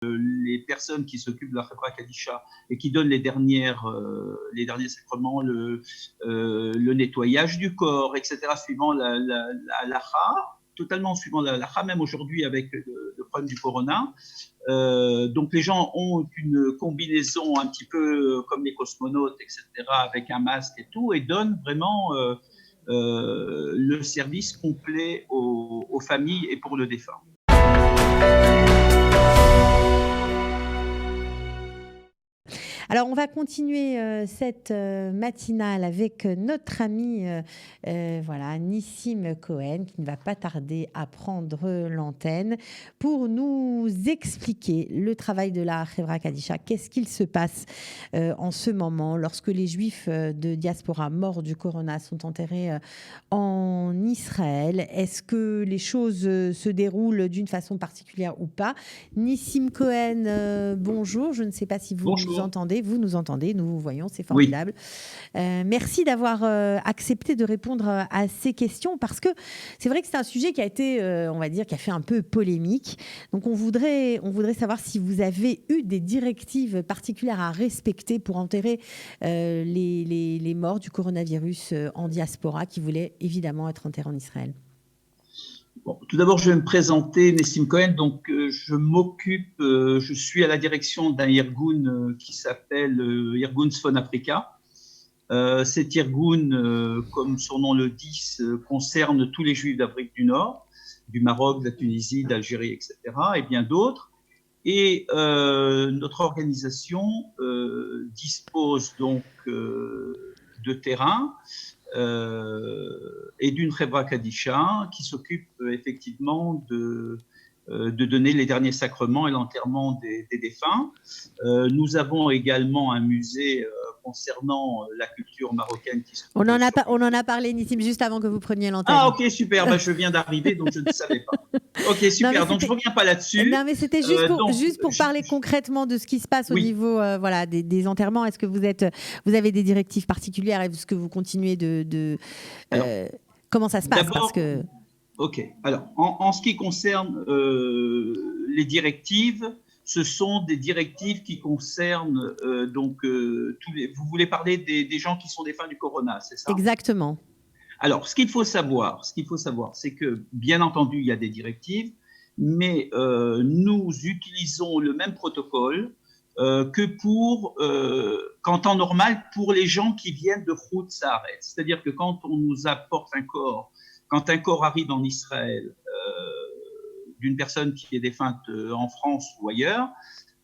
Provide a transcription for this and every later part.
les personnes qui s'occupent de la Khebra Kadisha et qui donnent les derniers sacrements, le nettoyage du corps, etc., suivant la halakha, totalement suivant la halakha, même aujourd'hui avec le problème du corona. Donc les gens ont une combinaison un petit peu comme les cosmonautes, etc., avec un masque et tout, et donnent vraiment le service complet aux familles et pour le défunt. Alors, on va continuer cette matinale avec notre ami voilà, Nissim Cohen, qui ne va pas tarder à prendre l'antenne pour nous expliquer le travail de la Khebra Kadisha. Qu'est-ce qu'il se passe en ce moment lorsque les Juifs de diaspora morts du corona sont enterrés en Israël? Est-ce que les choses se déroulent d'une façon particulière ou pas? Nissim Cohen, bonjour. Je ne sais pas si vous nous entendez. Vous nous entendez, nous vous voyons, c'est formidable. Oui. Merci d'avoir accepté de répondre à ces questions parce que c'est vrai que c'est un sujet qui a été, on va dire, qui a fait un peu polémique. Donc on voudrait savoir si vous avez eu des directives particulières à respecter pour enterrer les morts du coronavirus en diaspora qui voulaient évidemment être enterrés en Israël. Bon, tout d'abord, je vais me présenter, Nissim Cohen. Donc, je suis à la direction d'un Irgun qui s'appelle Irgun Sfon Africa. Cet Irgun, comme son nom le dit, concerne tous les Juifs d'Afrique du Nord, du Maroc, de la Tunisie, d'Algérie, etc., et bien d'autres. Et notre organisation dispose donc de terrain et d'une Khebra Kadisha qui s'occupe effectivement de donner les derniers sacrements et l'enterrement des défunts. Nous avons également un musée concernant la culture marocaine. On en a parlé, Nissim, juste avant que vous preniez l'antenne. Ah, ok, super. Bah, je viens d'arriver, donc je ne savais pas. Ok, super. Donc, je ne reviens pas là-dessus. Non, mais c'était juste pour parler concrètement de ce qui se passe au niveau voilà, des enterrements. Est-ce que vous avez des directives particulières? Est-ce que vous continuez comment ça se passe parce que... Ok. Alors, en ce qui concerne les directives, ce sont des directives qui concernent vous voulez parler des gens qui sont défunts du corona, c'est ça? Exactement. Alors, ce qu'il faut savoir, c'est que, bien entendu, il y a des directives, mais nous utilisons le même protocole que qu'en temps normal, pour les gens qui viennent de Khout Saaret. C'est-à-dire que quand on nous apporte quand un corps arrive en Israël d'une personne qui est défunte en France ou ailleurs,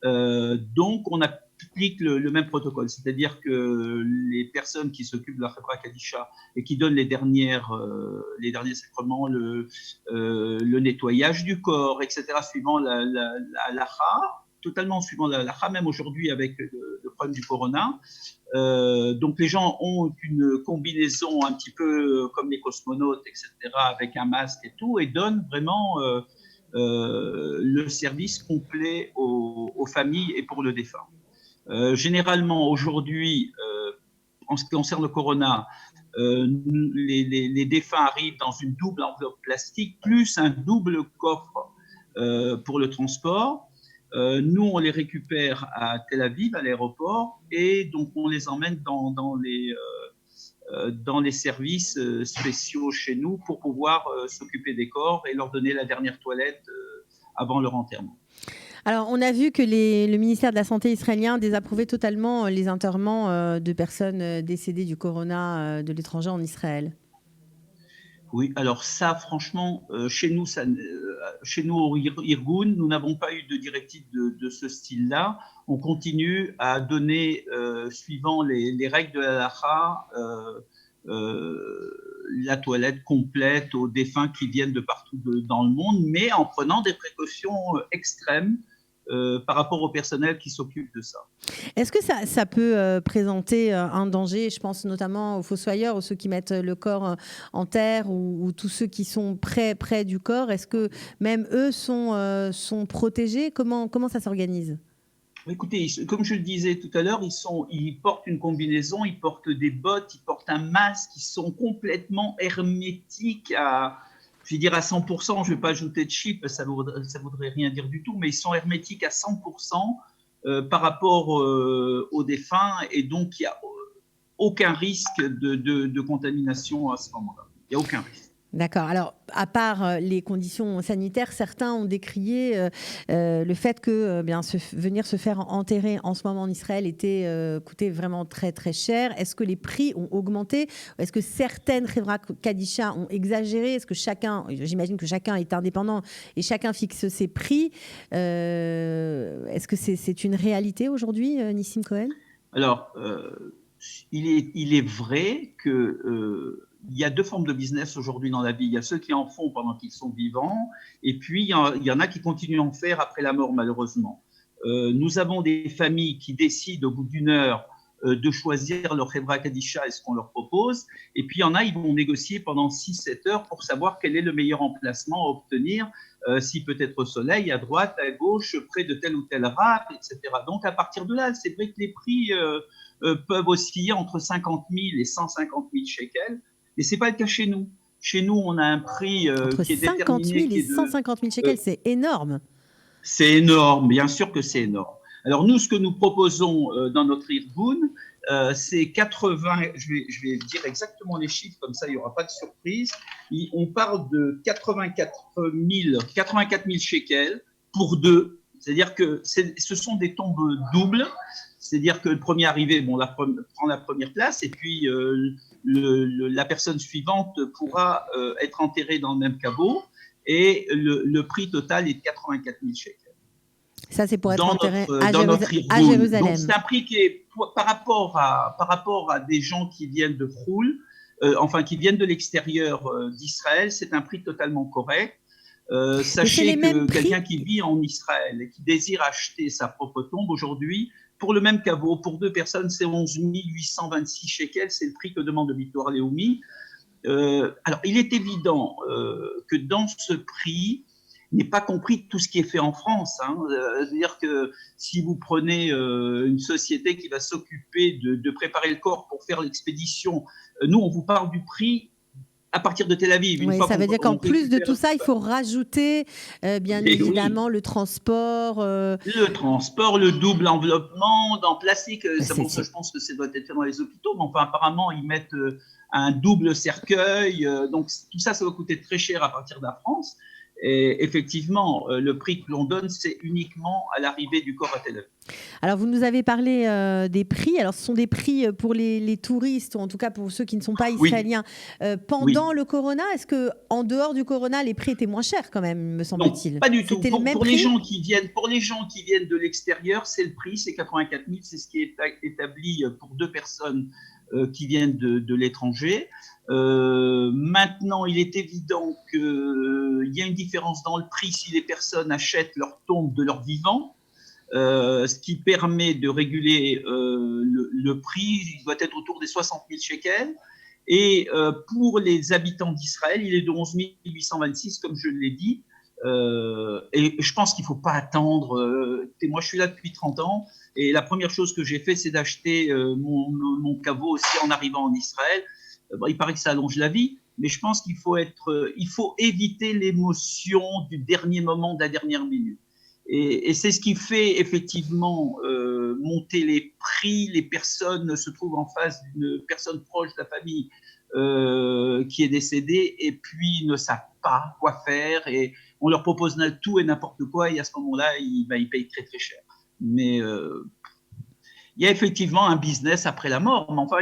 donc on applique le même protocole, c'est-à-dire que les personnes qui s'occupent de la Khebra Kadisha et qui donnent les derniers sacrements, le nettoyage du corps, etc., suivant la halakha, totalement suivant la halakha, même aujourd'hui avec le problème du corona. Donc les gens ont une combinaison un petit peu comme les cosmonautes, etc., avec un masque et tout, et donnent vraiment le service complet aux familles et pour le défunt. Généralement, aujourd'hui, en ce qui concerne le corona, les défunts arrivent dans une double enveloppe plastique plus un double coffre pour le transport. Nous, on les récupère à Tel Aviv, à l'aéroport, et donc on les emmène dans les services spéciaux chez nous pour pouvoir s'occuper des corps et leur donner la dernière toilette avant leur enterrement. Alors, on a vu que le ministère de la Santé israélien désapprouvait totalement les enterrements de personnes décédées du corona de l'étranger en Israël. Oui, alors ça, franchement, chez nous au Irgun, nous n'avons pas eu de directive de ce style-là. On continue à donner, suivant les règles de la halakha, la toilette complète aux défunts qui viennent de partout dans le monde, mais en prenant des précautions extrêmes par rapport au personnel qui s'occupe de ça. Est-ce que ça peut présenter un danger? Je pense notamment aux fossoyeurs, aux ceux qui mettent le corps en terre ou tous ceux qui sont près du corps. Est-ce que même eux sont protégés? Comment ça s'organise? Écoutez, comme je le disais tout à l'heure, ils portent une combinaison, ils portent des bottes, ils portent un masque, ils sont complètement hermétiques je vais dire à 100%, je ne vais pas ajouter de chiffres, ça voudrait rien dire du tout, mais ils sont hermétiques à 100% par rapport aux défunts, et donc il n'y a aucun risque de contamination à ce moment-là. Il n'y a aucun risque. D'accord. Alors, à part les conditions sanitaires, certains ont décrié le fait que venir se faire enterrer en ce moment en Israël coûtait vraiment très très cher. Est-ce que les prix ont augmenté? Est-ce que certaines Chevra Kadisha ont exagéré? Est-ce que j'imagine que chacun est indépendant et chacun fixe ses prix. Est-ce que c'est une réalité aujourd'hui, Nissim Cohen? Alors, il est vrai que il y a deux formes de business aujourd'hui dans la vie. Il y a ceux qui en font pendant qu'ils sont vivants, et puis il y en a qui continuent à en faire après la mort, malheureusement. Nous avons des familles qui décident au bout d'une heure de choisir leur Chevra Kadisha et ce qu'on leur propose, et puis il y en a, ils vont négocier pendant 6-7 heures pour savoir quel est le meilleur emplacement à obtenir, si peut être au soleil, à droite, à gauche, près de tel ou tel rap, etc. Donc à partir de là, c'est vrai que les prix peuvent osciller entre 50 000 et 150 000 shekels. Et ce n'est pas le cas chez nous. Chez nous, on a un prix qui est déterminé. Entre 50 000 et 150 000 shekels, c'est énorme. C'est énorme, bien sûr que c'est énorme. Alors nous, ce que nous proposons dans notre Irgun, c'est 80, je vais dire exactement les chiffres, comme ça il n'y aura pas de surprise. On parle de 84 000 shekels pour deux. C'est-à-dire que ce sont des tombes doubles. C'est-à-dire que le premier arrivé prend la première place, et puis la personne suivante pourra être enterrée dans le même caveau, et le prix total est de 84 000 shekels. Ça, c'est pour être enterré à Jérusalem. Donc, c'est un prix qui est, par rapport à des gens qui viennent de Khul, qui viennent de l'extérieur d'Israël, c'est un prix totalement correct. Sachez que quelqu'un qui vit en Israël et qui désire acheter sa propre tombe aujourd'hui, pour le même caveau, pour deux personnes, c'est 11 826 shekels, c'est le prix que demande le Bitor Leumi. Alors, il est évident que dans ce prix n'est pas compris tout ce qui est fait en France. C'est-à-dire que si vous prenez une société qui va s'occuper de préparer le corps pour faire l'expédition, nous, on vous parle du prix à partir de Tel Aviv. Oui, ça veut dire qu'en plus de tout ça, il faut rajouter évidemment le transport. Le transport, le double enveloppement dans plastique. Pour ça, je pense que ça doit être fait dans les hôpitaux. Mais enfin, apparemment, ils mettent un double cercueil. Donc, tout ça, ça va coûter très cher à partir de la France. Et effectivement, le prix que l'on donne, c'est uniquement à l'arrivée du corps à Tel Aviv. Alors, vous nous avez parlé des prix. Alors, ce sont des prix pour les touristes, ou en tout cas pour ceux qui ne sont pas israéliens, pendant le Corona. Est-ce qu'en dehors du Corona, les prix étaient moins chers quand même, me semble-t-il? Non, pas du tout. Pour les gens qui viennent de l'extérieur, c'est le prix, c'est 84 000. C'est ce qui est établi pour deux personnes qui viennent de l'étranger. Maintenant, il est évident qu'il y a une différence dans le prix si les personnes achètent leur tombe de leur vivant, ce qui permet de réguler le prix. Il doit être autour des 60 000 shekels. Et pour les habitants d'Israël, il est de 11 826, comme je l'ai dit. Et je pense qu'il ne faut pas attendre. Moi, je suis là depuis 30 ans. Et la première chose que j'ai fait, c'est d'acheter mon caveau aussi en arrivant en Israël. Il paraît que ça allonge la vie, mais je pense qu'il faut éviter l'émotion du dernier moment, de la dernière minute. Et c'est ce qui fait effectivement monter les prix. Les personnes se trouvent en face d'une personne proche de la famille qui est décédée, et puis ne savent pas quoi faire, et on leur propose tout et n'importe quoi, et à ce moment-là, ils payent très très cher. Mais il y a effectivement un business après la mort. Mais enfin,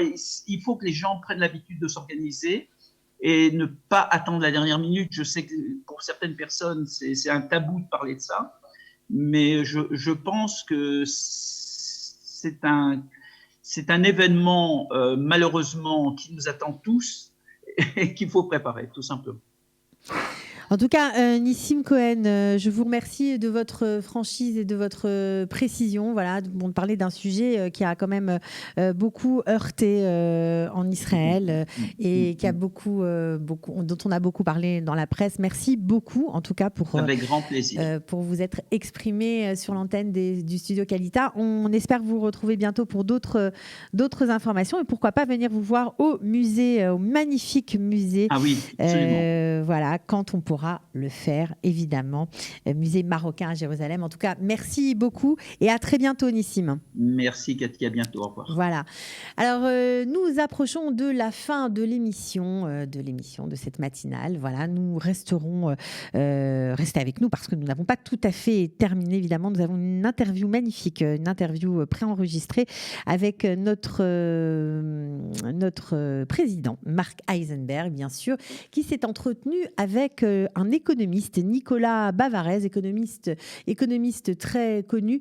il faut que les gens prennent l'habitude de s'organiser et ne pas attendre la dernière minute. Je sais que pour certaines personnes, c'est un tabou de parler de ça, mais je pense que c'est un événement, malheureusement, qui nous attend tous et qu'il faut préparer, tout simplement. En tout cas, Nissim Cohen, je vous remercie de votre franchise et de votre précision. Voilà, de parler d'un sujet qui a quand même beaucoup heurté en Israël et qui a beaucoup, dont on a beaucoup parlé dans la presse. Merci beaucoup, en tout cas, avec grand plaisir. Pour vous être exprimé sur l'antenne du Studio Qualita. On espère vous retrouver bientôt pour d'autres informations et pourquoi pas venir vous voir au musée, au magnifique musée. Ah oui, absolument. Voilà, quand on pourra le faire, évidemment. Musée marocain à Jérusalem. En tout cas, merci beaucoup et à très bientôt, Nissim. Merci, Cathy. À bientôt. Au revoir. Voilà. Alors, nous approchons de la fin de l'émission, de cette matinale. Voilà, nous resterons, restez avec nous parce que nous n'avons pas tout à fait terminé, évidemment. Nous avons une interview magnifique, une interview préenregistrée avec notre président, Marc Eisenberg, bien sûr, qui s'est entretenu avec un économiste, Nicolas Bavarez, économiste très connu.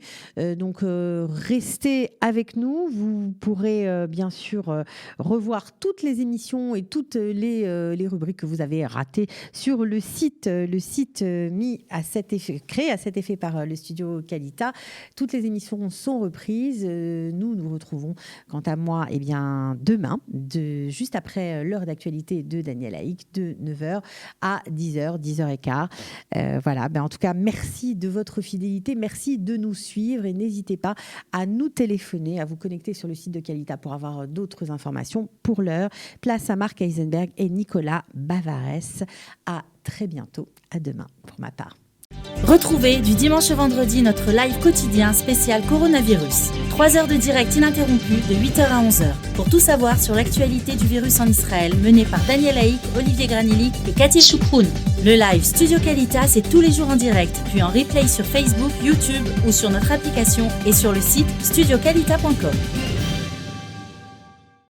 Donc, restez avec nous. Vous pourrez bien sûr revoir toutes les émissions et toutes les rubriques que vous avez ratées sur le site mis à cet effet, créé à cet effet par le Studio Qualita. Toutes les émissions sont reprises. Nous nous retrouvons, quant à moi, demain, juste après l'heure d'actualité de Daniel Haïk, de 9h à 10h, 10h15. Voilà, en tout cas, merci de votre fidélité, merci de nous suivre et n'hésitez pas à nous téléphoner, à vous connecter sur le site de Qualita pour avoir d'autres informations. Pour l'heure, place à Marc Eisenberg et Nicolas Bavarez. À très bientôt, à demain pour ma part. Retrouvez du dimanche au vendredi notre live quotidien spécial coronavirus. 3 heures de direct ininterrompu de 8h à 11h. Pour tout savoir sur l'actualité du virus en Israël, mené par Daniel Haïk, Olivier Granillic et Cathy Choucroun. Le live Studio Qualita, c'est tous les jours en direct, puis en replay sur Facebook, YouTube ou sur notre application et sur le site studioqualita.com.